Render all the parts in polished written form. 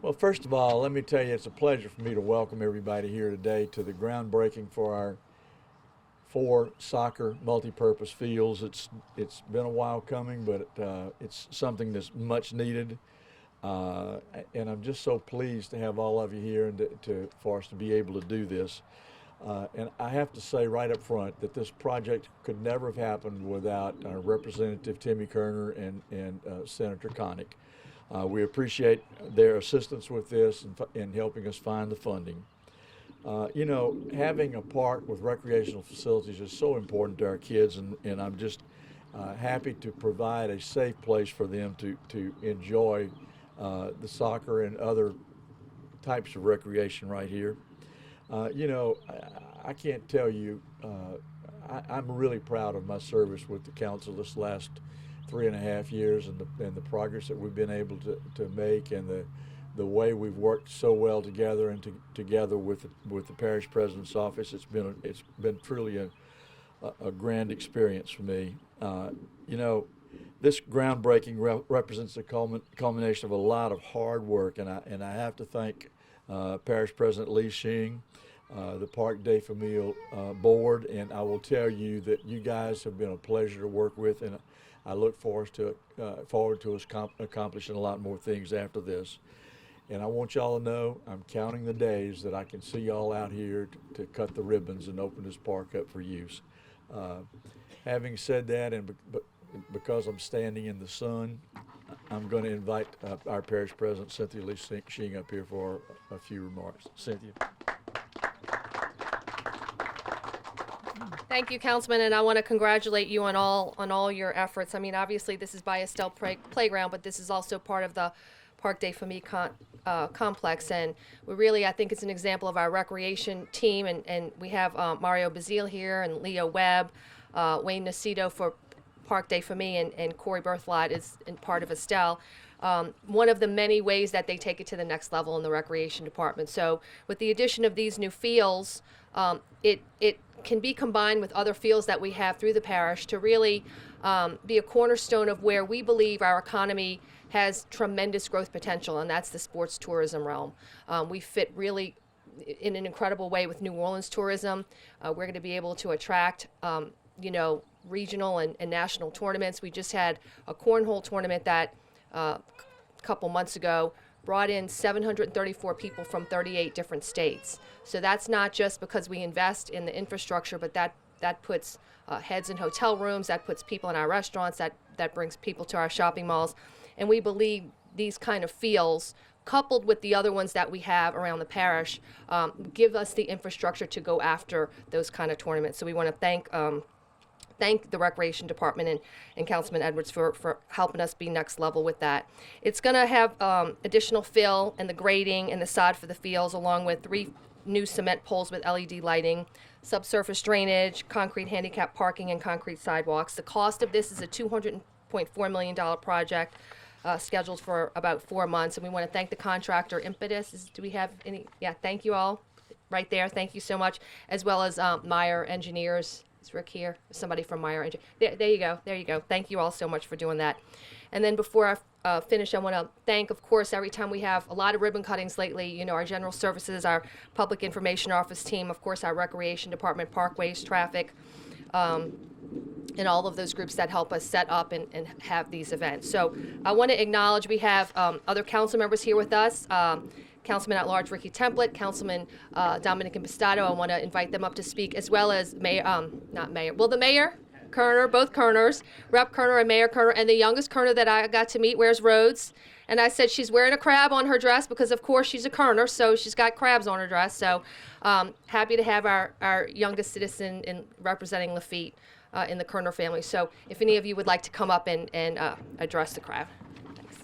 Well, first of all, let me tell you, it's a pleasure for me to welcome everybody here today to the groundbreaking for our 4 soccer multi-purpose fields. It's been a while coming, but it's something that's much needed. Uh, and I'm just so pleased to have all of you here and for us to be able to do this. And I have to say right up front that this project could never have happened without Representative Timmy Kerner and Senator Connick. We appreciate their assistance with this and helping us find the funding. Having a park with recreational facilities is so important to our kids, and I'm just happy to provide a safe place for them to enjoy the soccer and other types of recreation right here. I can't tell you, I'm really proud of my service with the council this last 3.5 years and the progress that we've been able to make and the way we've worked so well together and together with the parish president's office. It's been truly a grand experience for me. This groundbreaking represents the culmination of a lot of hard work, and I have to thank Parish President Lee Shing, the Parc Des Familles board, and I will tell you that you guys have been a pleasure to work with, and I look forward to us accomplishing a lot more things after this. And I want y'all to know I'm counting the days that I can see y'all out here to cut the ribbons and open this park up for use. Having said that, and because I'm standing in the sun, I'm going to invite our parish president, Cynthia Lee Shing, up here for a few remarks. Cynthia. Thank you, Councilman, and I want to congratulate you on all your efforts. I mean, obviously, this is by Estelle Playground, but this is also part of the Parc Des Familles complex, and I think it's an example of our recreation team, and we have Mario Bazile here and Leo Webb, Wayne Nacito for Parc Des Familles, and Corey Berthlot is in part of Estelle. One of the many ways that they take it to the next level in the recreation department. So with the addition of these new fields, it can be combined with other fields that we have through the parish to really be a cornerstone of where we believe our economy has tremendous growth potential, and that's the sports tourism realm. We fit really in an incredible way with New Orleans tourism. We're going to be able to attract, regional and national tournaments. We just had a cornhole tournament that a couple months ago brought in 734 people from 38 different states. So that's not just because we invest in the infrastructure, but that puts heads in hotel rooms, that puts people in our restaurants, that brings people to our shopping malls. And we believe these kind of fields, coupled with the other ones that we have around the parish, give us the infrastructure to go after those kind of tournaments. So we want to thank the Recreation Department and Councilman Edwards for helping us be next level with that. It's going to have additional fill and the grading and the sod for the fields, along with 3 new cement poles with LED lighting, subsurface drainage, concrete handicap parking, and concrete sidewalks. The cost of this is a $200.4 million project scheduled for about 4 months, and we want to thank the contractor, Impetus. Do we have any? Yeah, thank you all right there. Thank you so much, as well as Meyer Engineers. Is Rick here? Somebody from Meyer Engineers. There you go. There you go. Thank you all so much for doing that. And then before I finish, I want to thank, of course, every time we have a lot of ribbon cuttings lately, our general services, our public information office team, of course, our recreation department, parkways, traffic, and all of those groups that help us set up and have these events. So I want to acknowledge we have other council members here with us. Councilman at Large Ricky Template, Councilman Dominic Impastato. I want to invite them up to speak, as well as the Mayor Kerner, both Kerners, Rep Kerner and Mayor Kerner, and the youngest Kerner that I got to meet wears Rhodes. And I said she's wearing a crab on her dress because, of course, she's a Kerner, so she's got crabs on her dress. So happy to have our youngest citizen representing Lafitte in the Kerner family. So if any of you would like to come up and address the crowd. Thanks.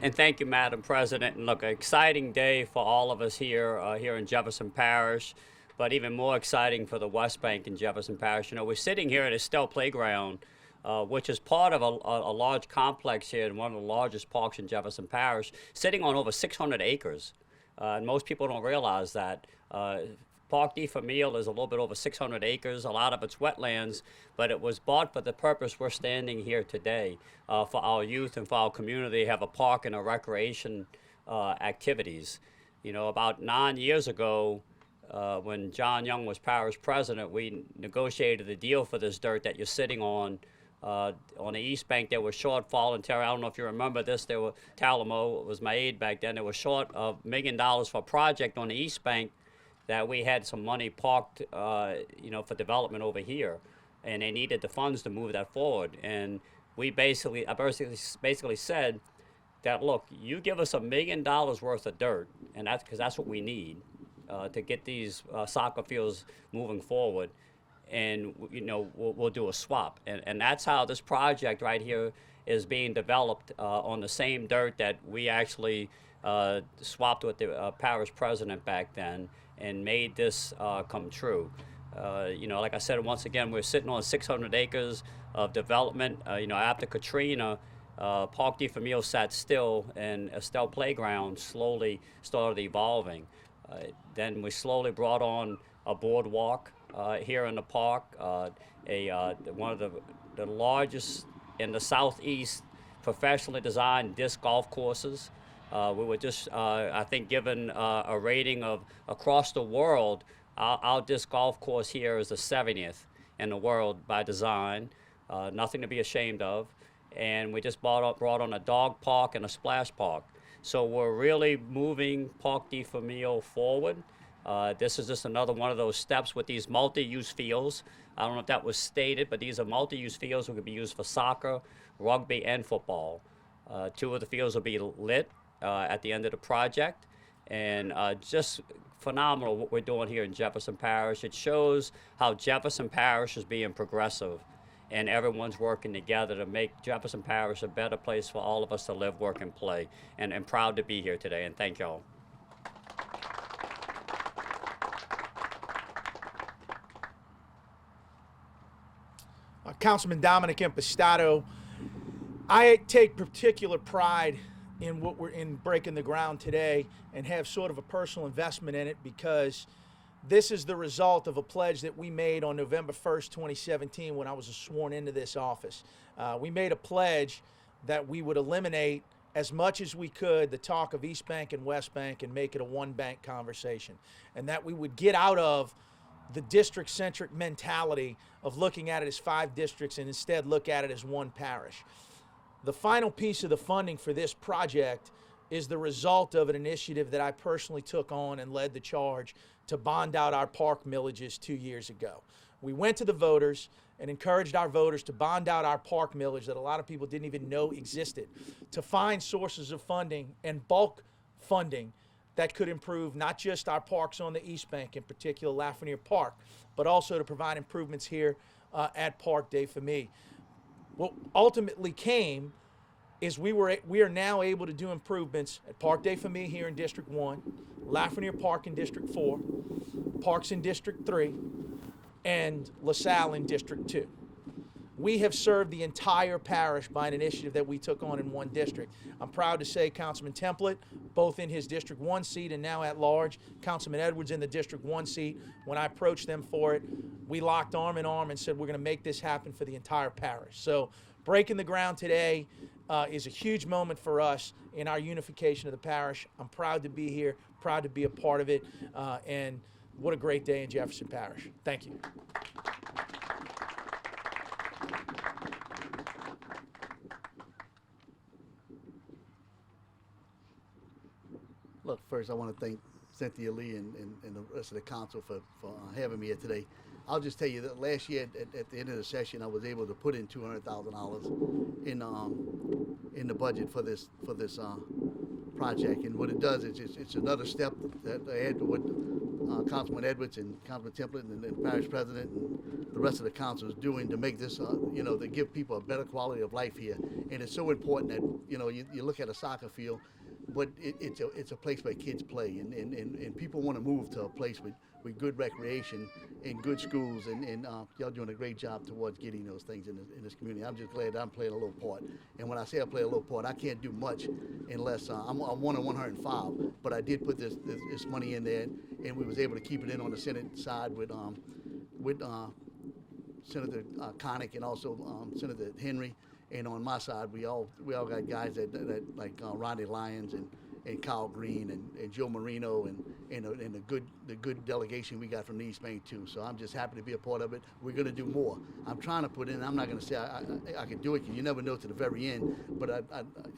And thank you, Madam President. And look, an exciting day for all of us here in Jefferson Parish, but even more exciting for the West Bank in Jefferson Parish. We're sitting here at Estelle Playground, which is part of a large complex here in one of the largest parks in Jefferson Parish, sitting on over 600 acres. And most people don't realize that. Parc Des Familles is a little bit over 600 acres. A lot of it's wetlands, but it was bought for the purpose we're standing here today, for our youth and for our community to have a park and a recreation activities. You know, about 9 years ago, when John Young was parish president, we negotiated a deal for this dirt that you're sitting on. On the East Bank, there was shortfall, and Terry, I don't know if you remember this, there were, Talamo was my aide back then, there was short of $1 million for a project on the East Bank that we had some money parked, you know, for development over here, and they needed the funds to move that forward. And I basically said that, look, you give us $1 million worth of dirt, and that's because that's what we need to get these soccer fields moving forward. And you know, we'll do a swap, and that's how this project right here is being developed on the same dirt that we actually swapped with the parish president back then and made this come true. You know, like I said, once again, we're sitting on 600 acres of development. You know, after Katrina, Parc Des Familles sat still, and Estelle Playground slowly started evolving. Then we slowly brought on a boardwalk here in the park, one of the largest in the southeast professionally designed disc golf courses. We were just, I think, given a rating of across the world. Our disc golf course here is the 70th in the world by design. Nothing to be ashamed of. And we just brought on a dog park and a splash park. So we're really moving Parc Des Familles forward. This is just another one of those steps with these multi-use fields. I don't know if that was stated, but these are multi-use fields that could be used for soccer, rugby, and football. 2 of the fields will be lit at the end of the project, and just phenomenal what we're doing here in Jefferson Parish. It shows how Jefferson Parish is being progressive, and everyone's working together to make Jefferson Parish a better place for all of us to live, work, and play. And I'm proud to be here today, and thank y'all. Councilman Dominic Impastato, I take particular pride in what we're in breaking the ground today and have sort of a personal investment in it because this is the result of a pledge that we made on November 1st, 2017 when I was sworn into this office. We made a pledge that we would eliminate as much as we could the talk of East Bank and West Bank and make it a one bank conversation, and that we would get out of the district-centric mentality of looking at it as 5 districts and instead look at it as one parish. The final piece of the funding for this project is the result of an initiative that I personally took on and led the charge to bond out our park millages 2 years ago. We went to the voters and encouraged our voters to bond out our park millage that a lot of people didn't even know existed, to find sources of funding and bulk funding that could improve not just our parks on the East Bank, in particular Lafreniere Park, but also to provide improvements here at Parc Des Familles. What ultimately came is we are now able to do improvements at Parc Des Familles here in District 1, Lafreniere Park in District 4, parks in District 3, and LaSalle in District 2. We have served the entire parish by an initiative that we took on in one district. I'm proud to say Councilman Templet, both in his District 1 seat and now at large, Councilman Edwards in the District 1 seat, when I approached them for it, we locked arm in arm and said we're going to make this happen for the entire parish. So breaking the ground today is a huge moment for us in our unification of the parish. I'm proud to be here, proud to be a part of it, and what a great day in Jefferson Parish. Thank you. Look, first I want to thank Cynthia Lee and the rest of the council for having me here today. I'll just tell you that last year at the end of the session, I was able to put in $200,000 in the budget for this project. And what it does is it's another step that I had to what Councilman Edwards and Councilman Templet and the parish president and the rest of the council is doing to make this, to give people a better quality of life here. And it's so important that, you look at a soccer field, but it's a place where kids play, and people want to move to a place with with good recreation and good schools, and y'all doing a great job towards getting those things in this community. I'm just glad I'm playing a little part. And when I say I play a little part, I can't do much unless I'm 1 in 105. But I did put this money in there, and we was able to keep it in on the Senate side with Senator Connick and also Senator Henry. And on my side, we all got guys that like Ronnie Lyons and Kyle Green and Joe Marino and the good delegation we got from the East Bank too. So I'm just happy to be a part of it. We're going to do more. I'm trying to put in. I'm not going to say I can do it, because you never know to the very end. But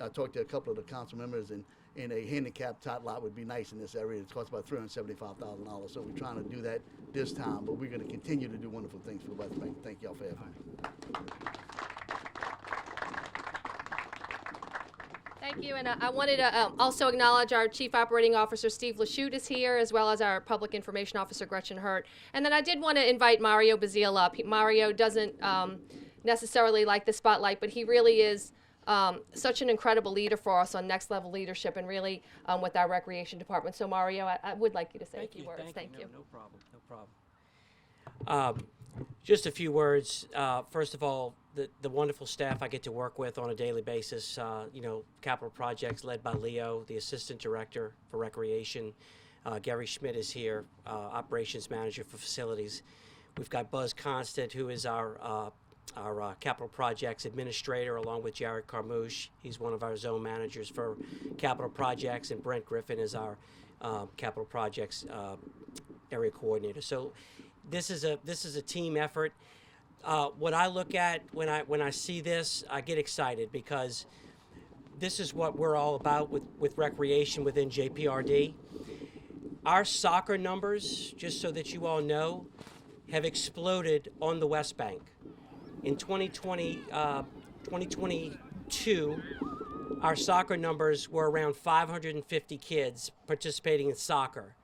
I talked to a couple of the council members, and a handicap tot lot would be nice in this area. It costs about $375,000. So we're trying to do that this time. But we're going to continue to do wonderful things for the West Bank. Thank y'all for having me. Thank you, and I wanted to also acknowledge our Chief Operating Officer, Steve Lachute, is here, as well as our Public Information Officer, Gretchen Hurt. And then I did want to invite Mario Bazile up. Mario doesn't necessarily like the spotlight, but he really is such an incredible leader for us on Next Level Leadership, and really with our Recreation Department. So Mario, I would like you to say a few words. Thank you. No problem. Just a few words. First of all, the wonderful staff I get to work with on a daily basis, capital projects led by Leo, the Assistant Director for Recreation. Gary Schmidt is here, Operations Manager for Facilities. We've got Buzz Constant, who is our Capital Projects Administrator, along with Jared Carmouche. He's one of our zone managers for Capital Projects, and Brent Griffin is our Capital Projects Area Coordinator. So this is a team effort. What I look at when I see this, I get excited, because this is what we're all about with recreation within JPRD. Our soccer numbers, just so that you all know, have exploded on the West Bank. In 2022, our soccer numbers were around 550 kids participating in soccer.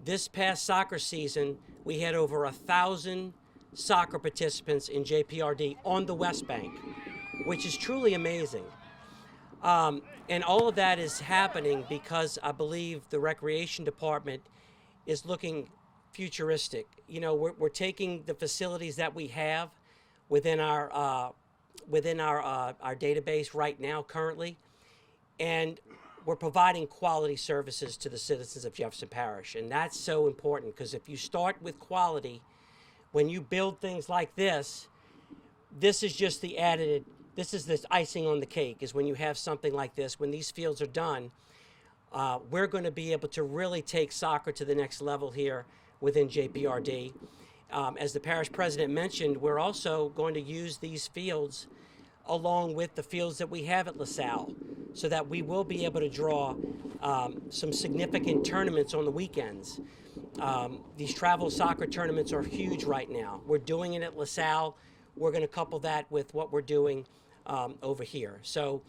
This past soccer season, we had over 1,000 soccer participants in JPRD on the West Bank, which is truly amazing. And all of that is happening because I believe the Recreation Department is looking futuristic. We're taking the facilities that we have within our database right now currently, and we're providing quality services to the citizens of Jefferson Parish. And that's so important, because if you start with quality, when you build things like this is just the added, this is the icing on the cake, is when you have something like this. When these fields are done, we're going to be able to really take soccer to the next level here within JPRD. As the parish president mentioned, we're also going to use these fields along with the fields that we have at LaSalle, so that we will be able to draw some significant tournaments on the weekends. These travel soccer tournaments are huge right now. We're doing it at LaSalle. We're going to couple that with what we're doing over here. So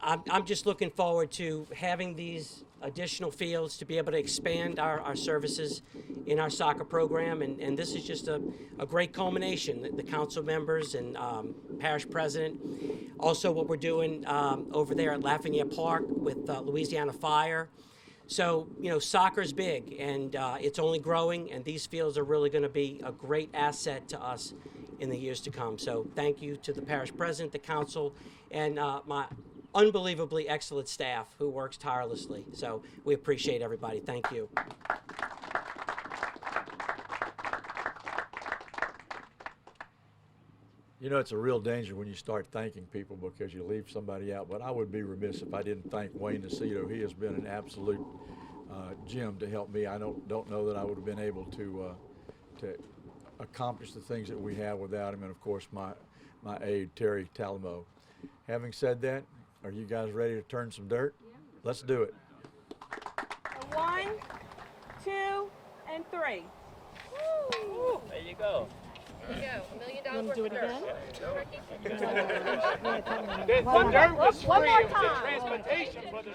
I'm just looking forward to having these additional fields to be able to expand our services in our soccer program. And this is just a great culmination. The council members and parish president. Also what we're doing over there at Lafayette Park with Louisiana Fire. So, soccer's big, and it's only growing, and these fields are really going to be a great asset to us in the years to come. So thank you to the parish president, the council, and my unbelievably excellent staff who works tirelessly. So we appreciate everybody. Thank you. It's a real danger when you start thanking people, because you leave somebody out. But I would be remiss if I didn't thank Wayne Aceto. He has been an absolute gem to help me. I don't know that I would have been able to accomplish the things that we have without him, and of course my aide Terry Talamo. Having said that, are you guys ready to turn some dirt? Yeah. Let's do it. 1, 2, and 3. Woo. There you go. There you go. $1 million worth of dirt. One more time. Transportation for the